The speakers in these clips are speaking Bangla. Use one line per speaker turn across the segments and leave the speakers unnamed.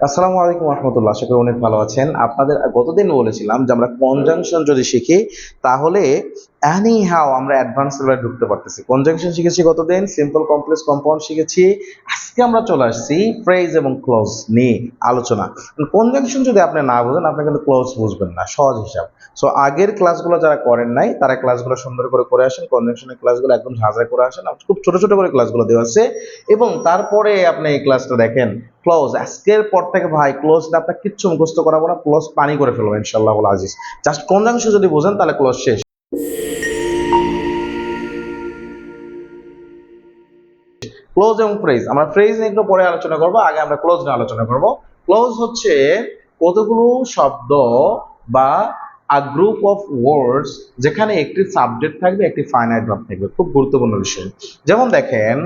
আসসালামু আলাইকুম রহমতুল্লাহ, আশা করি অনেক ভালো আছেন। আপনাদের গতদিন বলেছিলাম যে আমরা কনজাংশন যদি শিখি তাহলে এনি হাও আমরা অ্যাডভান্স লেভেলে ঢুকতে পারতেছি। কনজাংশন শিখেছি গতদিন, সিম্পল কমপ্লেক্স কম্পাউন্ড শিখেছি। আজকে আমরা চলে আসছি ফ্রেজ এবং ক্লোজ নিয়ে আলোচনা। কনজাংশন যদি আপনি না বুঝেন আপনি কিন্তু ক্লোজ বুঝবেন না, সহজ হিসাব। সো আগের ক্লাসগুলো যারা করেন নাই তারা ক্লাসগুলো সুন্দর করে করে আসেন, কনজাংশনের ক্লাসগুলো একদম ঝাঁঝাই করে আসেন। খুব ছোট ছোট করে ক্লাসগুলো দেওয়া আছে এবং তারপরে আপনি এই ক্লাসটা দেখেন। ক্লোজ আজকের পর থেকে ভাই ক্লোজটা আপনার কিচ্ছু মুখস্থ করাবো না, ক্লোজ পানি করে ফেলবো ইনশাআল্লাহ আজিজ। জাস্ট কনজাংশন যদি বোঝেন তাহলে ক্লোজ শেষ। ক্লোজ এবং ফ্রেজ, আমরা ফ্রেজ নিয়ে একটু পরে আলোচনা করবো, আগে আমরা ক্লোজ নিয়ে আলোচনা করবো। ক্লোজ হচ্ছে কতগুলো শব্দ বা আ গ্রুপ অফ ওয়ার্ডস যেখানে একটি সাবজেক্ট থাকবে, একটি ফাইনাইট ভার্ব থাকবে। খুব গুরুত্বপূর্ণ বিষয়। যেমন দেখেন,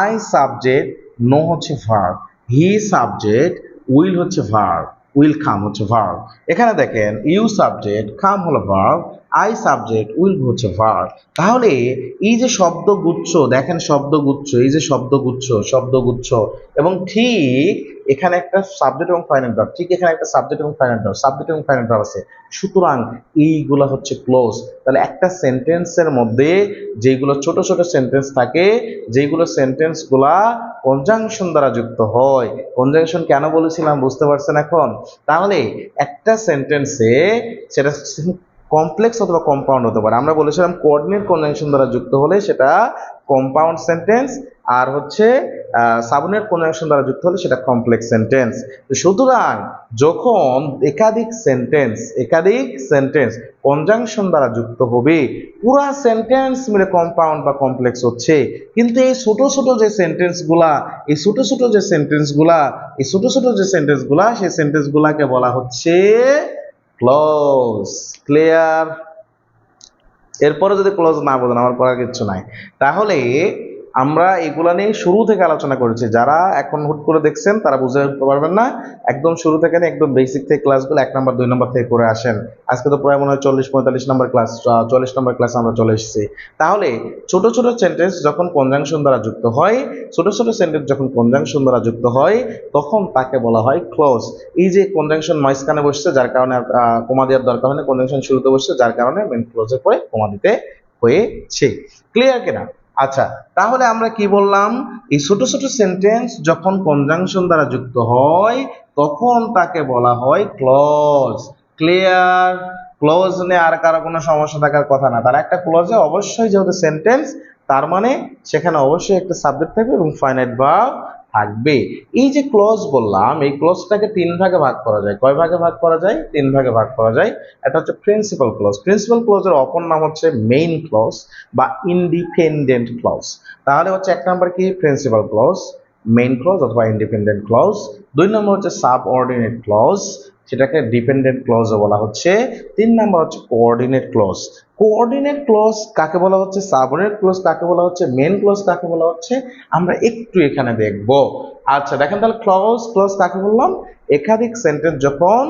আই সাবজেক্ট, নো হচ্ছে ভার্ব, হি সাবজেক্ট, উইল হচ্ছে ভার্ব, উইল কাম হচ্ছে ভার্ব। এখানে দেখেন ইউ সাবজেক্ট, কাম হলো ভার্ব, আই সাবজেক্ট, উইল হচ্ছে ভার্ব। তাহলে এই যে শব্দগুচ্ছ দেখেন, শব্দগুচ্ছ, এই যে শব্দগুচ্ছ এবং ঠিক এখানে একটা সাবজেক্ট এবং ফাইনাইট ভার্ব, ঠিক এখানে একটা সাবজেক্ট এবং ফাইনাইট ভার্ব, সাবজেক্ট এবং ফাইনাইট ভার্ব আছে। সুতরাং এইগুলা হচ্ছে ক্লোজ। তাহলে একটা সেন্টেন্সের মধ্যে যেগুলো ছোট ছোট সেন্টেন্স থাকে, যেগুলো সেন্টেন্স গুলা কনজাংশন দ্বারা যুক্ত হয়। কনজাংশন কেন বলেছিলাম বুঝতে পারছেন এখন? তাহলে একটা সেন্টেন্সে সেটা কমপ্লেক্স অথবা কম্পাউন্ড হতে পারে। আমরা বলেছিলাম কোঅর্ডিনেট কনজাংশন দ্বারা যুক্ত হলে সেটা কম্পাউন্ড সেন্টেন্স, আর হচ্ছে সাবঅর্ডিনেট কনজাংশন দ্বারা যুক্ত হলে সেটা কমপ্লেক্স সেন্টেন্স। সুতরাং যখন একাধিক সেন্টেন্স কনজাংশন দ্বারা যুক্ত হবে, পুরা সেন্টেন্স মিলে কম্পাউন্ড বা কমপ্লেক্স হচ্ছে। কিন্তু এই ছোট ছোট যে সেন্টেন্সগুলা সেই সেন্টেন্সগুলাকে বলা হচ্ছে ক্লোজ। ক্লিয়ার? এরপরে যদি ক্লোজ না বোঝেন আমার করার কিছু নাই। তাহলে আমরা এগুলা নিয়ে শুরু থেকে আলোচনা করেছি, যারা এখন হুট করে দেখছেন তারা বুঝে উঠতে পারবেন না। একদম শুরু থেকে একদম বেসিক থেকে ক্লাসগুলো 1 নম্বর 2 নম্বর থেকে করে আসেন। আজকে তো প্রায় মনে হয় 40-45 নম্বর ক্লাস, 40 নম্বর ক্লাস আমরা চলে এসেছি। তাহলে ছোট ছোট সেন্টেন্স যখন কনজাংশন দ্বারা যুক্ত হয়, তখন তাকে বলা হয় ক্লোজ। এই যে কনজাংশন মাঝখানে বসছে যার কারণে কমা দেওয়ার দরকার হয় না, কনজাংশন শুরুতে বসছে যার কারণে মেন ক্লোজের পরে কমা দিতে হয়েছে। ক্লিয়ার কিনা? আচ্ছা, তাহলে আমরা কি বললাম? এই ছোট ছোট সেন্টেন্স যখন কনজাংশন দ্বারা যুক্ত হয় তখন তাকে বলা হয় ক্লজ। ক্লিয়ার? ক্লজ নিয়ে আর কারো কোনো সমস্যা থাকার কথা না। তার একটা ক্লজে অবশ্যই যেহেতু সেন্টেন্স, তার মানে সেখানে অবশ্যই একটা সাবজেক্ট থাকবে এবং ফাইনাইট ভার্ব থাকবে। এই যে ক্লজ বললাম, এই ক্লজটাকে 3 ভাগে ভাগ করা যায়। কয় ভাগে ভাগ করা যায়? 3 ভাগে ভাগ করা যায়। এটা হচ্ছে প্রিন্সিপাল ক্লজ। প্রিন্সিপাল ক্লজের অপর নাম হচ্ছে মেইন ক্লজ বা ইন্ডিপেন্ডেন্ট ক্লজ। তাহলে হচ্ছে 1 নম্বর কি? প্রিন্সিপাল ক্লজ, মেইন ক্লজ অথবা ইন্ডিপেন্ডেন্ট ক্লজ। 2 নম্বর হচ্ছে সাবঅর্ডিনেট ক্লজ, সেটাকে ডিপেন্ডেন্ট ক্লজও বলা হচ্ছে। 3 নম্বর হচ্ছে কোঅর্ডিনেট ক্লজ। কোঅর্ডিনেট ক্লজ কাকে বলা হচ্ছে, সাবঅর্ডিনেট ক্লজ কাকে বলা হচ্ছে, মেইন ক্লজ কাকে বলা হচ্ছে, আমরা একটু এখানে দেখব। আচ্ছা দেখেন তাহলে ক্লজ কাকে বললাম? একাধিক সেন্টেন্স যখন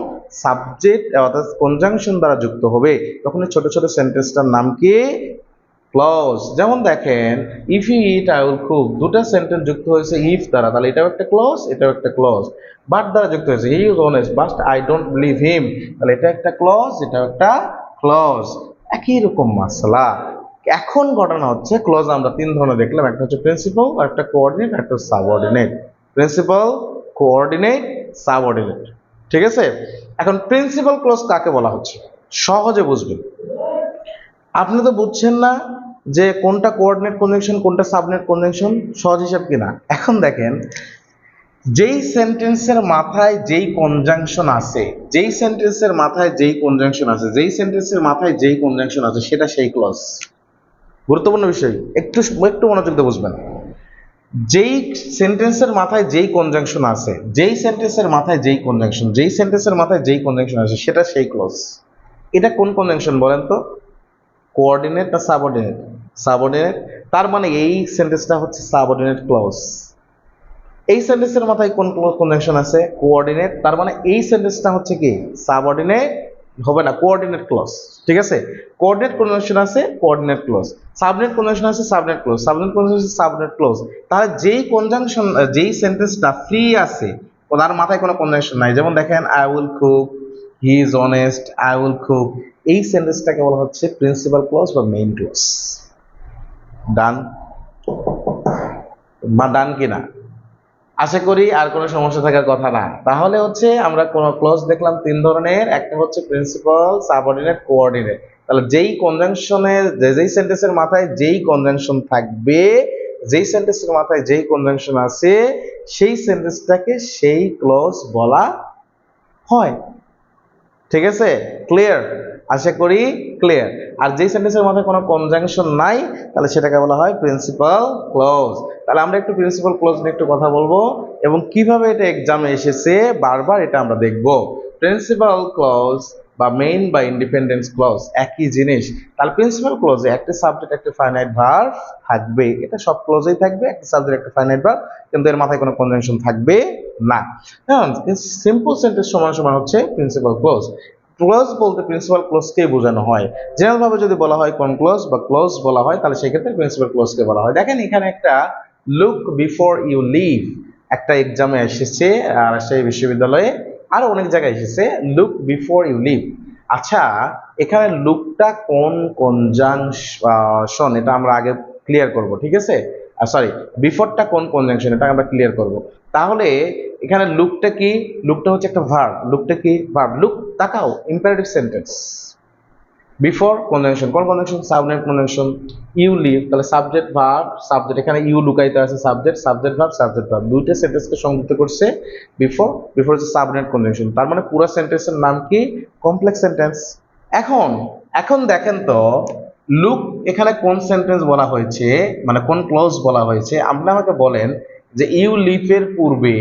সাবজেক্ট অর্থাৎ কনজাংশন দ্বারা যুক্ত হবে তখন ছোট ছোট সেন্টেন্সটার নাম কি? ক্লজ। যেমন দেখেন, if you eat I will cook, দুটো সেন্টেন্স যুক্ত হয়েছে ইফ দ্বারা, তাহলে এটাও একটা ক্লজ, এটাও একটা ক্লজ। বাট দ্বারা যুক্ত হয়েছে he is honest but I don't believe him, তাহলে এটা একটা ক্লজ, এটাও একটা ক্লজ। একই রকম মাসলা। এখন ঘটনা হচ্ছে ক্লজ আমরা 3 ধরনের দেখলাম, একটা হচ্ছে প্রিন্সিপাল, আর একটা কোঅর্ডিনেট, আর একটা সাবঅর্ডিনেট। Principal, coordinate, subordinate. ঠিক আছে? এখন প্রিন্সিপাল ক্লজ কাকে বলা হচ্ছে সহজে বুঝবেন। আপনি তো বুঝছেন না যে কোনটা কোঅর্ডিনেট কনজাংশন কোনটা সাবঅর্ডিনেট কনজাংশন, সহজ হিসাব কিনা। এখন দেখেন, যেই সেন্টেন্সের মাথায় যেই কনজাংশন আছে, সেটা সেই ক্লজ। গুরুত্বপূর্ণ বিষয়, একটু একটু মনোযোগ দিয়ে বুঝবেন। যেই সেন্টেন্সের মাথায় যেই কনজাংশন আছে, সেটা সেই ক্লজ। এটা কোন কনজাংশন বলেন তো? কোঅর্ডিনেট না সাবঅর্ডিনেট? সাবঅর্ডিনেট। তার মানে এই সেন্টেন্সটা হচ্ছে সাবঅর্ডিনেট ক্লজ। এই সেন্টেন্সের মাথায় কোন কনজাংশন আছে? কোঅর্ডিনেট। তার মানে এই সেন্টেন্সটা হচ্ছে কি? সাবঅর্ডিনেট হবে না, কোঅর্ডিনেট ক্লজ। ঠিক আছে? কোঅর্ডিনেট কনজাংশন আছে, কোঅর্ডিনেট ক্লজ। সাবঅর্ডিনেট কনজাংশন আছে, সাবঅর্ডিনেট ক্লজ। তাহলে যেই কনজাংশন, যেই সেন্টেন্সটা ফ্রি আছে তার মাথায় কোনো কনজাংশন নাই। যেমন দেখেন I will cook, he is honest, I will cook, এই সেন্টেন্সটাকে বলা হচ্ছে প্রিন্সিপাল ক্লজ বা মেইন ক্লজ। ডান বা ডান কিনা? আশা করি আর কোনো সমস্যা থাকার কথা না। তাহলে হচ্ছে আমরা কোন ক্লজ দেখলাম তিন ধরনের, একটা হচ্ছে প্রিন্সিপাল, সাবঅর্ডিনেট, কোঅর্ডিনেট। তাহলে যেই কনজাংশনের যেই সেন্টেন্সের মাথায় যেই কনজাংশন থাকবে, যেই সেন্টেন্সের মাথায় যেই কনজাংশন আছে, সেই সেন্টেন্সটাকে সেই ক্লজ বলা হয়। ঠিক আছে, ক্লিয়ার? আশা করি ক্লিয়ার। আর যেই সেন্টেন্সের মাথায় কোনো কনজাংশন নাই, তাহলে সেটাকে বলা হয় প্রিন্সিপাল ক্লজ। তাহলে আমরা একটু প্রিন্সিপাল ক্লজ নিয়ে একটু কথা বলবো এবং কিভাবে এটা এক্সামে এসেছে বারবার এটা আমরা দেখব। প্রিন্সিপাল ক্লজ বা মেইন বা ইন্ডিপেন্ডেন্স ক্লজ একই জিনিস। তাহলে প্রিন্সিপাল ক্লজে একটা সাবজেক্ট একটা ফাইনাইট ভার্ব থাকবে, এটা সব ক্লজেই থাকবে, একটা সাবজেক্ট একটা ফাইনাইট ভার্ব, কিন্তু এর মাথায় কোনো কনজাংশন থাকবে না। হ্যাঁ, সিম্পল সেন্টেন্স সমান সমান হচ্ছে প্রিন্সিপাল ক্লজ। ক্লজ বলতে প্রিন্সিপাল ক্লজকেই বোঝানো হয়। জেনারেল ভাবে যদি বলা হয় কোন ক্লজ বা ক্লজ বলা হয়, তাহলে সেক্ষেত্রে প্রিন্সিপাল ক্লজকে বলা হয়। দেখেন এখানে একটা লুক বিফোর ইউ লিভ একটা এক্সামে এসেছে রাজশাহী বিশ্ববিদ্যালয়ে, আরো অনেক জায়গায় এসেছে লুক বিফোর ইউ লিভ। আচ্ছা, এখানে লুকটা কোন কনজাংশন এটা আমরা আগে ক্লিয়ার করব, ঠিক আছে? সরি, বিফোরটা কোন কনজাংশন এটা আমরা ক্লিয়ার করব। তাহলে এখানে লুকটা কি? লুকটা হচ্ছে একটা ভার্ব। লুকটা কি? ভার্ব। লুক, তাকাও, ইম্পারেটিভ সেন্টেন্স। বিফোর কনজাংশন, কোন conjunction? Subject conjunction. You leave, তাহলে সাবজেক্ট ভার্ব সাবজেক্ট, এখানে ইউ লুকাইতে আছে, subject subject verb subject verb, দুইটা সেন্টেন্সকে সংযুক্ত করছে বিফোর। বিফোর হচ্ছে সাবজেক্ট কনজাংশন, তার মানে পুরো সেন্টেন্সের নাম কি? Complex sentence. এখন এখন দেখেন তো লুক এখানে কোন সেন্টেন্স বলা হয়েছে, মানে কোন ক্লজ বলা হয়েছে? আপনি আমাকে বলেন যে ইউ লিভ এর পূর্বে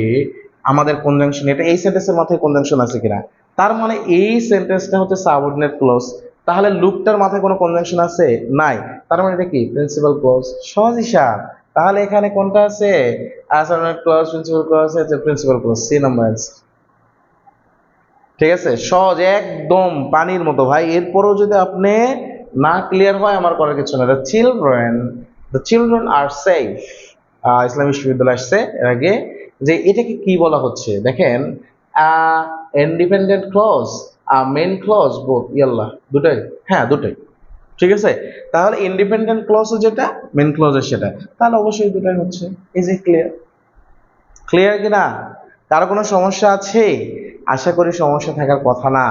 আমাদের কনজাংশন, এটা এই সেন্টেন্সের মাথায় কনজাংশন আছে কিনা? তার মানে এই সেন্টেন্সটা হচ্ছে সাবঅর্ডিনেট ক্লজ। তাহলে লুকটার মাথায় কোনো কনজাংশন আছে? নাই। তার মানে এটা কি? Principal clause. সহজ হিসাব। তাহলে এখানে কোনটা আছে? সাবঅর্ডিনেট ক্লজ, প্রিন্সিপাল ক্লজ আছে, principal clause, C number answer. ঠিক আছে, সহজ একদম পানির মতো ভাই। এরপরও যদি আপনি না ক্লিয়ার হয়, আমার করার কিছু না। দ্য চিলড্রেন আর সেফ, ইসলাম বিশ্ববিদ্যালয় আসছে এর আগে, যে এটাকে কি বলা হচ্ছে দেখেন, independent clause, main clause, both, ইয়াল্লাহ, দুটাই, হ্যাঁ দুটাই। ঠিক আছে, তাহলে ইন্ডিপেন্ডেন্ট ক্লজ যেটা, মেন ক্লজ সেটা, তাহলে অবশ্যই দুটাই হচ্ছে। Is it clear? ক্লিয়ার কিনা? কারো কোনো সমস্যা আছে? আশা করি সমস্যা থাকার কথা না।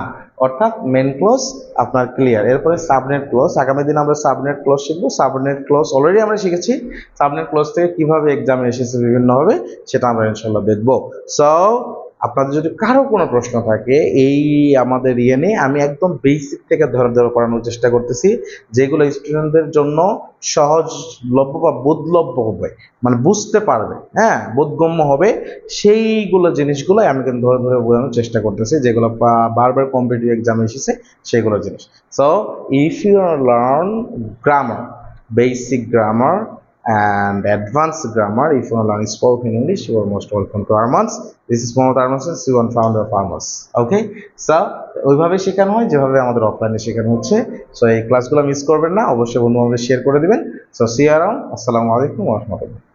অর্থাৎ মেন ক্লজ আপনার ক্লিয়ার। এরপরে সাবনেট ক্লজ, আগামী দিন আমরা সাবনেট ক্লজ শিখবো। সাবনেট ক্লজ অলরেডি আমরা শিখেছি, সাবনেট ক্লজ থেকে কিভাবে এক্সামে এসেছে বিভিন্নভাবে, সেটা আমরা ইনশাল্লাহ দেখবো। সো আপনাদের যদি কারো কোনো প্রশ্ন থাকে এই আমাদের ইয়ে নিয়ে, আমি একদম বেসিক থেকে ধরে ধরে করানোর চেষ্টা করতেছি, যেগুলো স্টুডেন্টদের জন্য সহজলভ্য বা বোধলভ্য হবে, মানে বুঝতে পারবে, হ্যাঁ বোধগম্য হবে, সেইগুলো জিনিসগুলো আমি কিন্তু ধরে ধরে বোঝানোর চেষ্টা করতেছি, যেগুলো বারবার কম্পিটিটিভ এক্সামে এসেছে সেগুলো জিনিস। So if you learn grammar, basic grammar and advanced grammar, if you want to learn spoken English, you are most welcome to Armans. This is Mohammed Armans, CEO and founder of Armans. Okay, so ওইভাবে শেখানো হয় যেভাবে আমাদের অফলাইনে শেখানো হচ্ছে। সো এই ক্লাসগুলো মিস করবেন না, অবশ্যই বন্ধু বান্ধবদের শেয়ার করে দিবেন। So see you around. আসসালামু আলাইকুম ওয়া রাহমাতুল্লাহ।